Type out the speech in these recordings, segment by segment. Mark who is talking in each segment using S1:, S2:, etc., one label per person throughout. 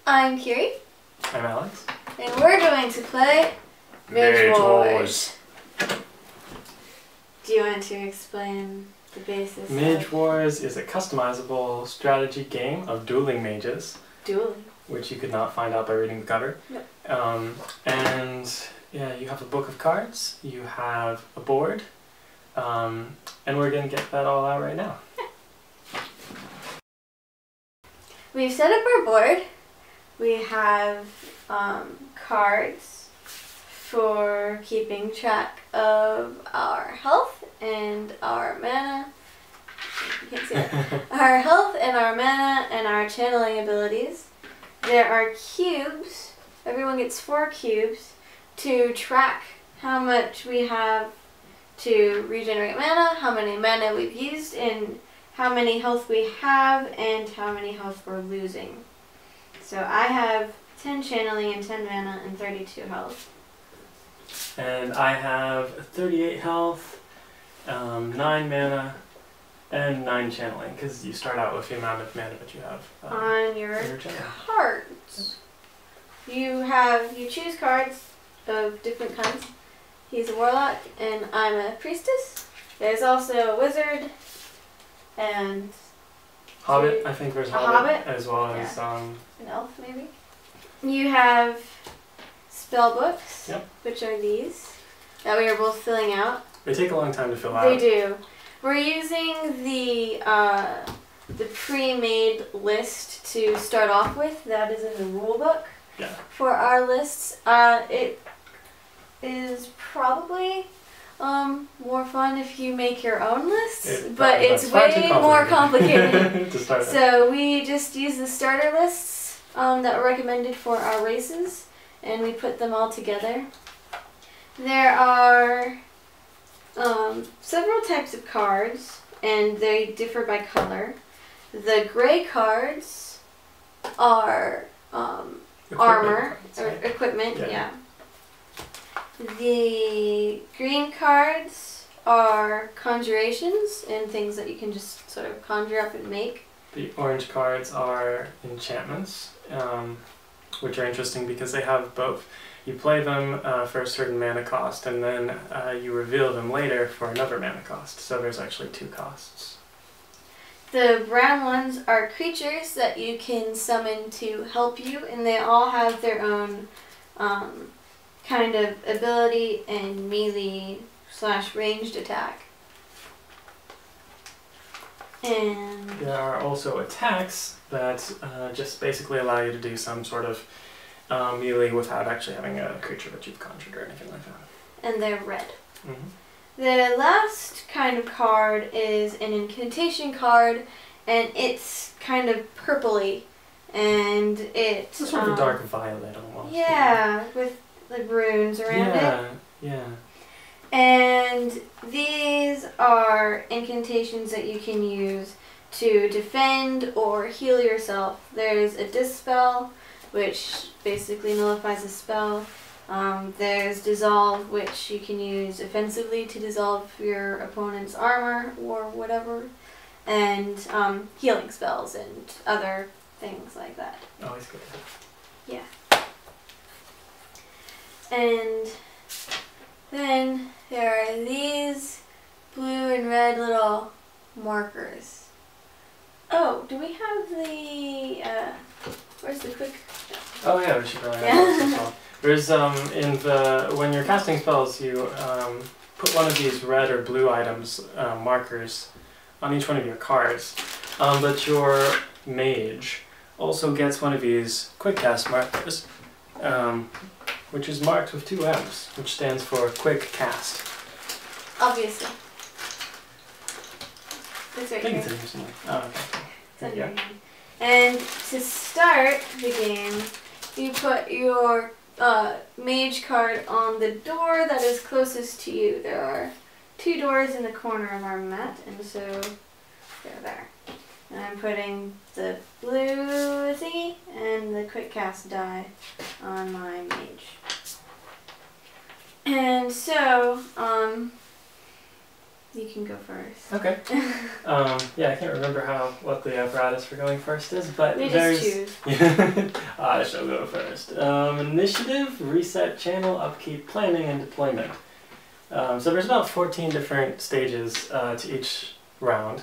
S1: I'm Kiery.
S2: I'm Alex.
S1: And we're going to play Mage Wars. Do you want to explain the basis?
S2: Mage Wars is a customizable strategy game of dueling mages.
S1: Dueling?
S2: Which you could not find out by reading the cover.
S1: Nope.
S2: And yeah, you have a book of cards, you have a board, and we're going to get that all out right now.
S1: We've set up our board. We have cards for keeping track of our health and our mana. You can't see that. Our health and our mana and our channeling abilities. There are cubes. Everyone gets 4 cubes to track how much we have to regenerate mana, how many mana we've used, and how many health we have, and how many health we're losing. So I have 10 channeling and 10 mana and 32 health.
S2: And I have 38 health, 9 mana, and 9 channeling, because you start out with the amount of mana that you have
S1: on your cards. You choose cards of different kinds. He's a warlock and I'm a priestess. There's also a wizard and
S2: hobbit. I think there's a hobbit as well as
S1: an elf maybe. You have spell books, which are these that we are both filling out.
S2: They take a long time to fill out.
S1: They do. We're using the pre-made list to start off with. That is in the rule book for our lists. It is probably more fun if you make your own lists, but it's way more complicated.
S2: To start
S1: so we just use the starter lists that were recommended for our races, and we put them all together. There are several types of cards, and they differ by color. The gray cards are armor, or equipment, The green cards are conjurations and things that you can just sort of conjure up and make.
S2: The orange cards are enchantments, which are interesting because they have both. You play them for a certain mana cost, and then you reveal them later for another mana cost. So there's actually 2 costs.
S1: The brown ones are creatures that you can summon to help you, and they all have their own kind of ability and melee/ranged attack. And
S2: there are also attacks that just basically allow you to do some sort of melee without actually having a creature that you've conjured or anything like that.
S1: And they're red. The last kind of card is an incantation card, and it's kind of purpley, and it's
S2: sort of a dark violet almost.
S1: Yeah, with the runes around it.
S2: Yeah.
S1: And these are incantations that you can use to defend or heal yourself. There's a dispel, which basically nullifies a spell. There's dissolve, which you can use offensively to dissolve your opponent's armor or whatever. And healing spells and other things like that.
S2: Always good.
S1: Yeah. And then there are these blue and red little markers. Oh, do we have the, where's the quick?
S2: Oh yeah, we should probably have those as well. There's, when you're casting spells, you put one of these red or blue items, markers, on each one of your cards. But your mage also gets one of these quick cast markers, which is marked with 2 M's, which stands for quick cast.
S1: Obviously. It's right here.
S2: Oh, okay.
S1: And to start the game, you put your mage card on the door that is closest to you. There are 2 doors in the corner of our mat, and so they're there. And I'm putting the blue thingy and the quick cast die on my mage. And so, You can go first.
S2: Okay. Yeah, I can't remember what the apparatus for going first is, but
S1: We
S2: there's...
S1: just choose.
S2: I shall go first. Initiative, reset, channel, upkeep, planning, and deployment. So there's about 14 different stages to each round.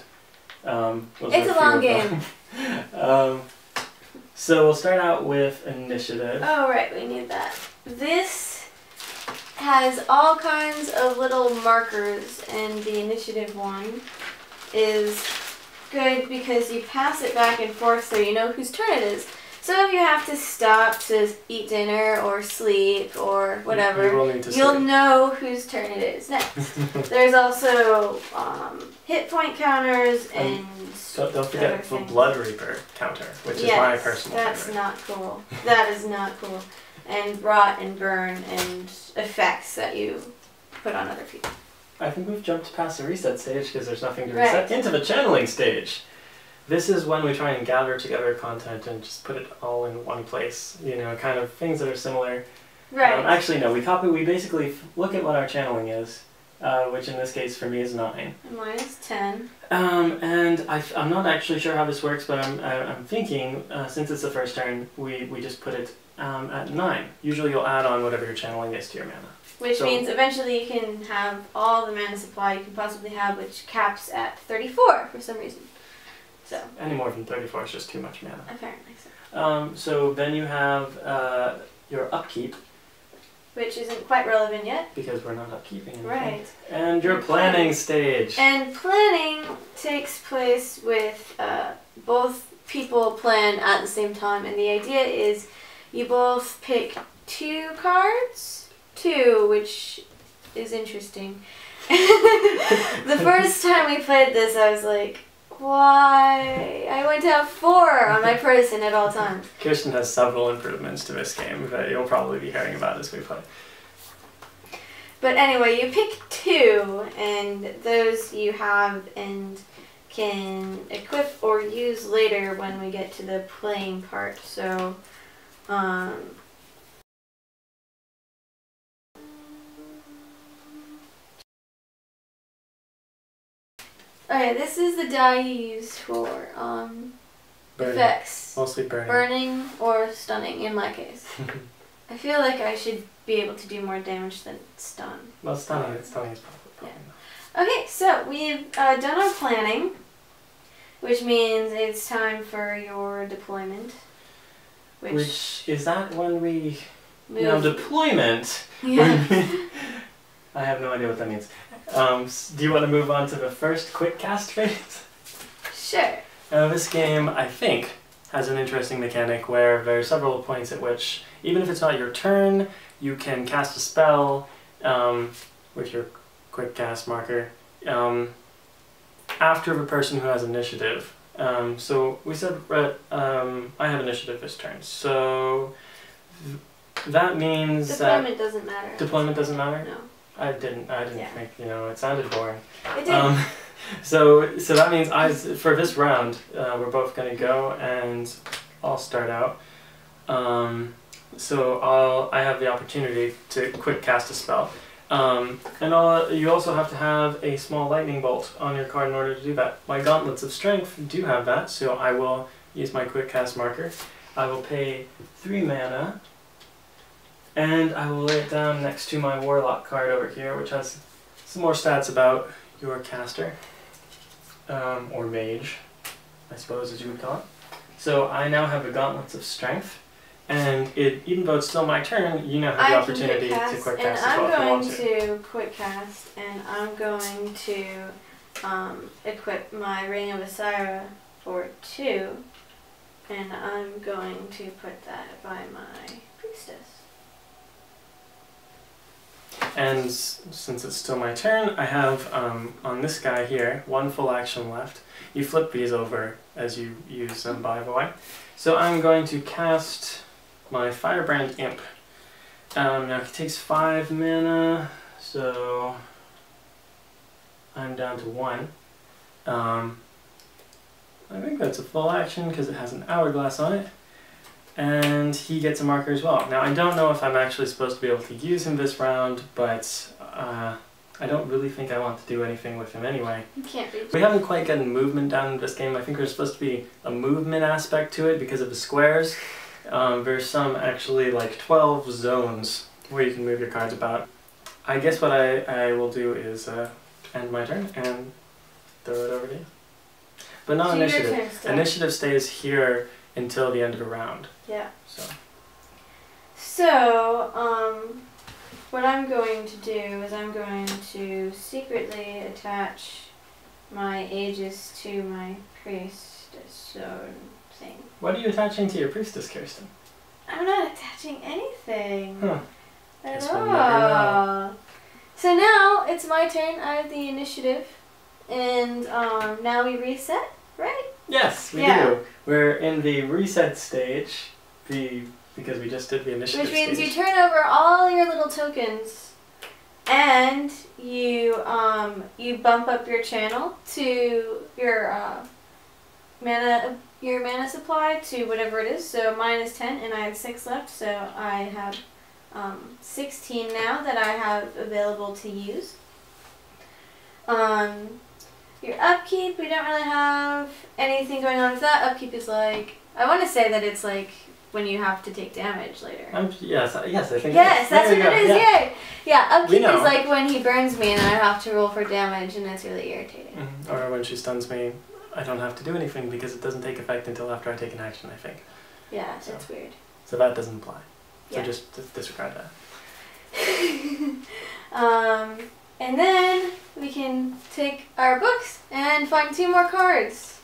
S1: It's a long game.
S2: So we'll start out with initiative.
S1: Oh, right, we need that. This has all kinds of little markers, and the initiative one is good because you pass it back and forth so you know whose turn it is. So if you have to stop to eat dinner or sleep or whatever, you'll know whose turn it is next. There's also hit point counters and
S2: don't forget the Blood Reaper counter, which is my personal favorite.
S1: That's not cool. That is not cool. And rot and burn and effects that you put on other people.
S2: I think we've jumped past the reset stage because there's nothing to reset into the channeling stage. This is when we try and gather together content and just put it all in one place. You know, kind of things that are similar.
S1: Right.
S2: Actually, no. We basically look at what our channeling is, which in this case for me is 9.
S1: And mine is 10.
S2: And I'm not actually sure how this works, but I'm thinking since it's the first turn, we just put it at 9. Usually you'll add on whatever your channeling is to your mana.
S1: Which means eventually you can have all the mana supply you can possibly have, which caps at 34 for some reason. So
S2: any more than 34 is just too much mana.
S1: Apparently so.
S2: So then you have your upkeep.
S1: Which isn't quite relevant yet.
S2: Because we're not upkeeping anything.
S1: Right.
S2: And your planning stage.
S1: And planning takes place with both people plan at the same time. And the idea is you both pick 2 cards. 2, which is interesting. The first time we played this, I was like, why? I want to have 4 on my person at all times.
S2: Kirsten has several improvements to this game that you'll probably be hearing about as we play.
S1: But anyway, you pick 2, and those you have and can equip or use later when we get to the playing part. So, okay, this is the die you use for effects.
S2: Mostly burning.
S1: Burning or stunning, in my case. I feel like I should be able to do more damage than stun.
S2: Well, stunning is probably
S1: yeah. Okay, so we've done our planning, which means it's time for your deployment.
S2: Which is that when we...
S1: Move.
S2: Now, deployment...
S1: Yeah.
S2: I have no idea what that means. Do you want to move on to the first quick cast phase?
S1: Sure.
S2: This game, I think, has an interesting mechanic where there are several points at which, even if it's not your turn, you can cast a spell with your quick cast marker after the person who has initiative. So we said I have initiative this turn, so that means
S1: deployment doesn't matter.
S2: Deployment doesn't matter?
S1: No.
S2: I didn't think, it sounded boring.
S1: It did.
S2: So that means for this round, we're both going to go, and I'll start out. So I have the opportunity to quick cast a spell. And you also have to have a small lightning bolt on your card in order to do that. My Gauntlets of Strength do have that, so I will use my quick cast marker. I will pay 3 mana, and I will lay it down next to my Warlock card over here, which has some more stats about your caster, or mage, I suppose as you would call it. So I now have the Gauntlets of Strength, and even though it's still my turn, you now have the opportunity to quick cast as well if you want to.
S1: I'm going to quick cast, and I'm going to equip my Ring of Asira for 2, and I'm going to put that by my Priestess.
S2: And since it's still my turn, I have, on this guy here, 1 full action left. You flip these over as you use them, by the way. So I'm going to cast my Firebrand Imp. Now he takes 5 mana, so I'm down to 1. I think that's a full action because it has an hourglass on it. And he gets a marker as well. Now I don't know if I'm actually supposed to be able to use him this round, but I I don't really think I want to do anything with him anyway.
S1: You can't be.
S2: We haven't quite gotten movement down in this game. I think there's supposed to be a movement aspect to it because of the squares. There's some actually like 12 zones where you can move your cards about. I guess what I will do is end my turn and throw it over to you. But not initiative. Initiative stays here until the end of the round.
S1: Yeah.
S2: So,
S1: what I'm going to do is I'm going to secretly attach my Aegis to my priestess zone thing.
S2: What are you attaching to your priestess, Kirsten?
S1: I'm not attaching anything.
S2: Huh.
S1: At all. So now it's my turn. I have the initiative. And now we reset, right?
S2: Yes, we do. We're in the reset stage, because we just did the initiative
S1: Which means
S2: stage.
S1: you turn over all your little tokens, and you bump up your channel to your mana supply to whatever it is. So mine is 10, and I have 6 left. So I have 16 now that I have available to use. Your upkeep, we don't really have anything going on with that. Upkeep is like, I want to say that it's like when you have to take damage later.
S2: Yes, I think.
S1: Yes, that's what it is.
S2: Yeah.
S1: Yeah, upkeep is like when he burns me and I have to roll for damage, and it's really irritating.
S2: Mm-hmm. Or when she stuns me, I don't have to do anything because it doesn't take effect until after I take an action, I think.
S1: Yeah, that's weird.
S2: So that doesn't apply. So
S1: Yeah.
S2: just disregard that.
S1: And then we can take our books and find 2 more cards.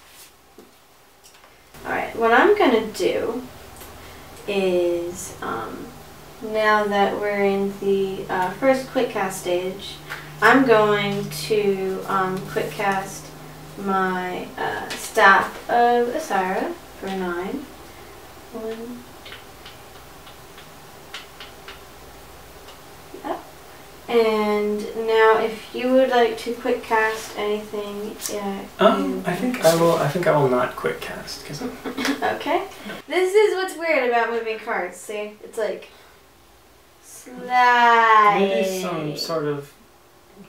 S1: Alright, what I'm gonna do is, now that we're in the first quick cast stage, I'm going to quick cast my Staff of Asara for 9. 1, yep. And now, if you would like to quick cast anything,
S2: I think I will not quick cast because.
S1: Okay. This is what's weird about moving cards. See, it's like slide.
S2: Maybe some sort of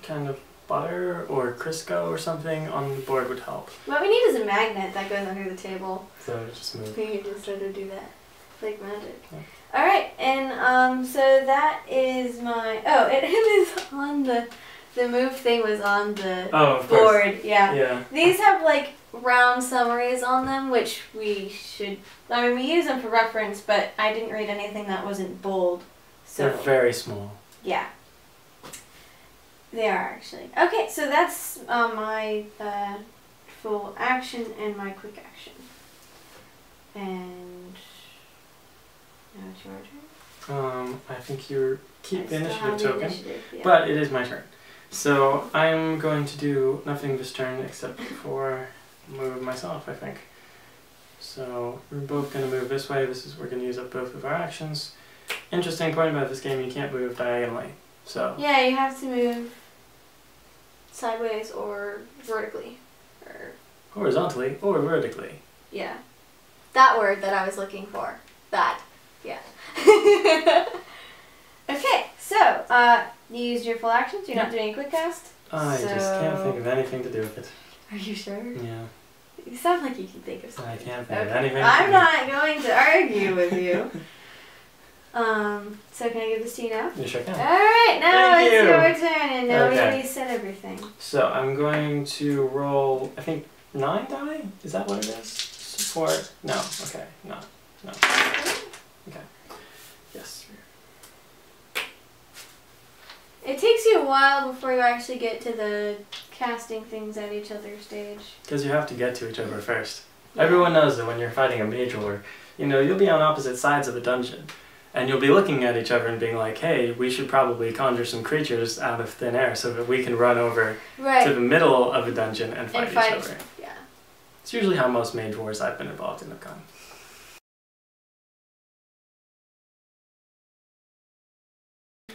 S2: kind of butter or Crisco or something on the board would help.
S1: What we need is a magnet that goes under the table.
S2: So just move.
S1: We can just sort of do that, like magic.
S2: Yeah.
S1: All right, and so that is my. Oh, it is on the move thing was on the
S2: of
S1: board.
S2: Course.
S1: Yeah. These have like round summaries on them, which we should. I mean, we use them for reference, but I didn't read anything that wasn't bold. So
S2: they're very small.
S1: Yeah. They are actually. Okay, so that's my full action and my quick action. And now it's your turn.
S2: I think you keep the initiative token,
S1: yeah.
S2: but it is my turn. So I'm going to do nothing this turn except for move myself, I think. So we're both going to move this way. We're going to use up both of our actions. Interesting point about this game, you can't move diagonally. So
S1: yeah, you have to move sideways or vertically. Or
S2: horizontally or vertically.
S1: Yeah. That word that I was looking for. That. Yeah. Okay, so you used your full actions. You're not doing a quick cast.
S2: I just can't think of anything to do with it.
S1: Are you sure?
S2: Yeah.
S1: You sound like you can think of something.
S2: I can't think of anything.
S1: I'm not going to argue with you. So can I give this to you now?
S2: You sure can.
S1: Alright, now
S2: Thank
S1: it's
S2: you.
S1: your turn, and now
S2: Okay.
S1: we reset everything.
S2: So I'm going to roll, I think, 9 die? Is that what it is? Support? No. Okay. No. Okay. Yes.
S1: It takes you a while before you actually get to the casting things at each other's stage.
S2: Because you have to get to each other first.
S1: Yeah.
S2: Everyone knows that when you're fighting a Mage War, you'll be on opposite sides of a dungeon. And you'll be looking at each other and being like, hey, we should probably conjure some creatures out of thin air so that we can run over to the middle of a dungeon and fight each other.
S1: Yeah.
S2: It's usually how most Mage Wars I've been involved in have gone.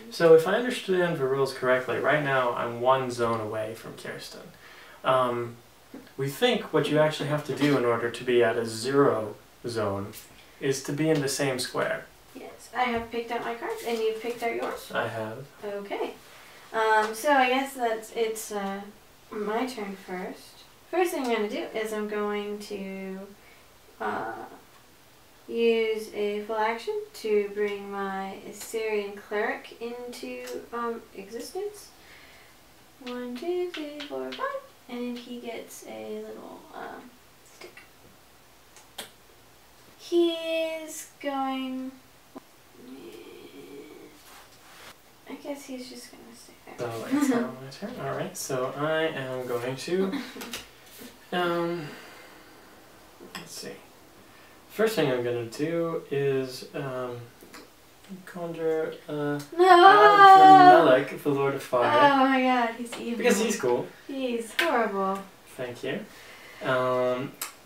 S2: So if I understand the rules correctly, right now I'm 1 zone away from Kirsten. We think what you actually have to do in order to be at a 0 zone is to be in the same square.
S1: Yes, I have picked out my cards, and you've picked out yours.
S2: I have.
S1: Okay. So I guess it's my turn first. First thing I'm going to do is I'm going to use a full action to bring my Assyrian cleric into existence. 1, 2, 3, 4, 5, and he gets a little stick. He's going. I guess he's just gonna stay there.
S2: So it's now my turn. All right. So I am going to. Let's see. First thing I'm gonna do is conjure Melek, the Lord of Fire.
S1: Oh my God, he's evil.
S2: Because he's cool.
S1: He's horrible.
S2: Thank you.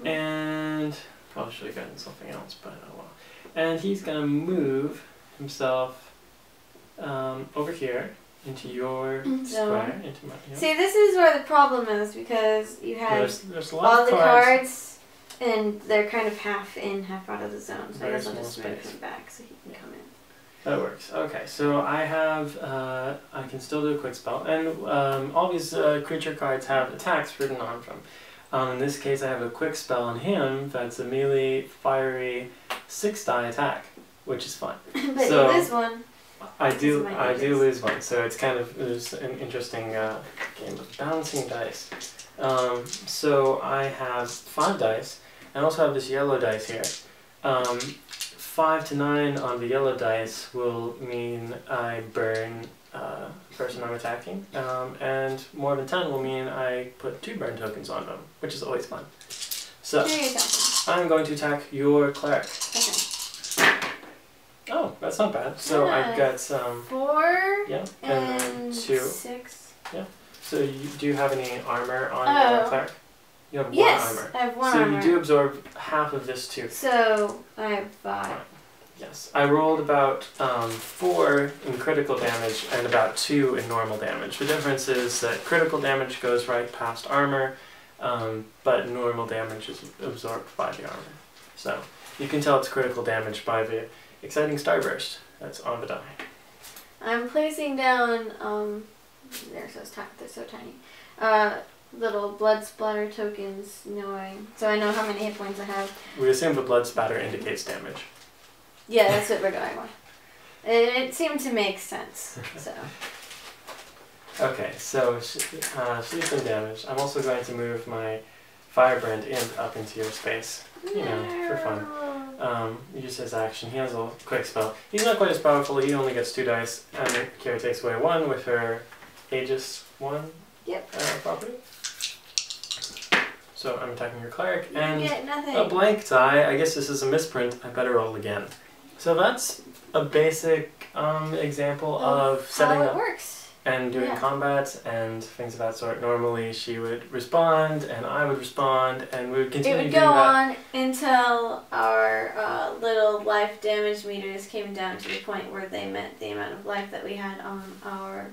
S2: And probably should have gotten something else, but oh well. And he's gonna move himself over here into your square, into my. Yep.
S1: See, this is where the problem is because you have
S2: there's a lot
S1: all
S2: of
S1: the
S2: cards.
S1: cards, and they're kind of half in, half out of the zone. So I guess I'll just move him back so he can come in.
S2: That works. Okay, so I have, I can still do a quick spell, and all these creature cards have attacks written on them. In this case, I have a quick spell on him that's a melee, fiery, 6-die attack, which is fun.
S1: But
S2: so,
S1: you lose one.
S2: I do lose one, so it's kind of an interesting game of balancing dice. So I have 5 dice, and also have this yellow dice here. 5 to 9 on the yellow dice will mean I burn the person I'm attacking, and more than 10 will mean I put 2 burn tokens on them, which is always fun. So, I'm going to attack your cleric.
S1: Okay.
S2: Oh, that's not bad. So
S1: yeah.
S2: I've got
S1: 4
S2: yeah,
S1: and
S2: 2.
S1: 6.
S2: Yeah. So do you have any armor on your cleric? You have 1 armor.
S1: I have 1
S2: so
S1: armor.
S2: You do absorb half of this too.
S1: So I have 5.
S2: Yes. I rolled about 4 in critical damage and about 2 in normal damage. The difference is that critical damage goes right past armor, but normal damage is absorbed by the armor. So you can tell it's critical damage by the exciting starburst that's on the die.
S1: I'm placing down, they're so tiny, little blood splatter tokens, knowing, so I know how many hit points I have.
S2: We assume the blood spatter indicates damage.
S1: Yeah, that's what we're going with. It seemed to make sense, so.
S2: Okay, so she's been damaged. I'm also going to move my Firebrand Imp up into your space, you know, for fun. Use his action. He has a quick spell. He's not quite as powerful. He only gets 2 dice, and Kiery takes away 1 with her Aegis 1 property. So I'm attacking your cleric, and
S1: you get nothing.
S2: A blank die. I guess this is a misprint. I better roll again. So that's a basic example of setting up
S1: works.
S2: and doing combat and things of that sort. Normally she would respond, and I would respond, and we would continue doing that.
S1: It would go on until our little life damage meters came down to the point where they met the amount of life that we had on our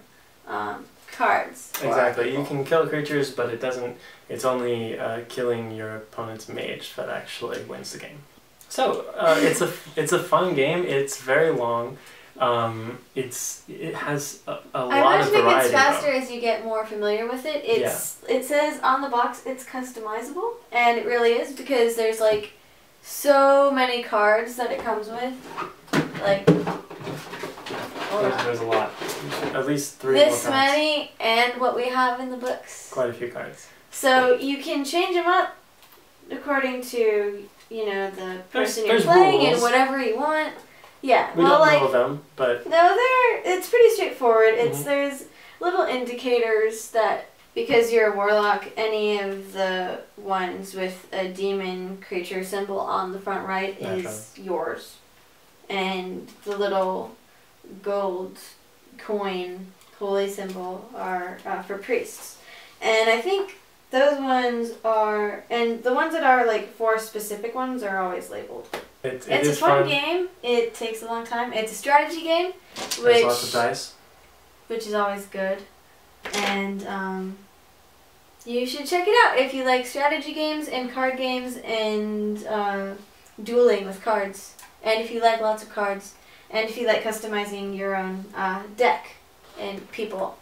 S1: cards.
S2: Exactly. You can kill creatures, but it doesn't. It's only killing your opponent's mage that actually wins the game. So it's a fun game. It's very long. It has a lot of variety.
S1: I imagine it gets faster as you get more familiar with it. It says on the box it's customizable, and it really is because there's like so many cards that it comes with. Like
S2: there's a lot. At least 3
S1: this
S2: more cards.
S1: many, and what we have in the books.
S2: Quite a few cards.
S1: So you can change them up according to the person you're
S2: there's
S1: playing
S2: rules.
S1: and whatever you want. Yeah,
S2: we don't know them, but
S1: no, it's pretty straightforward. There's little indicators that because you're a warlock, any of the ones with a demon creature symbol on the front right is yours, and the little gold coin holy symbol are for priests. And I think those ones are, and the ones that are like 4 specific ones are always labeled. It's a fun game. It takes a long time. It's a strategy game,
S2: there's lots of dice,
S1: which is always good. And you should check it out if you like strategy games and card games and dueling with cards. And if you like lots of cards, and if you like customizing your own deck and people.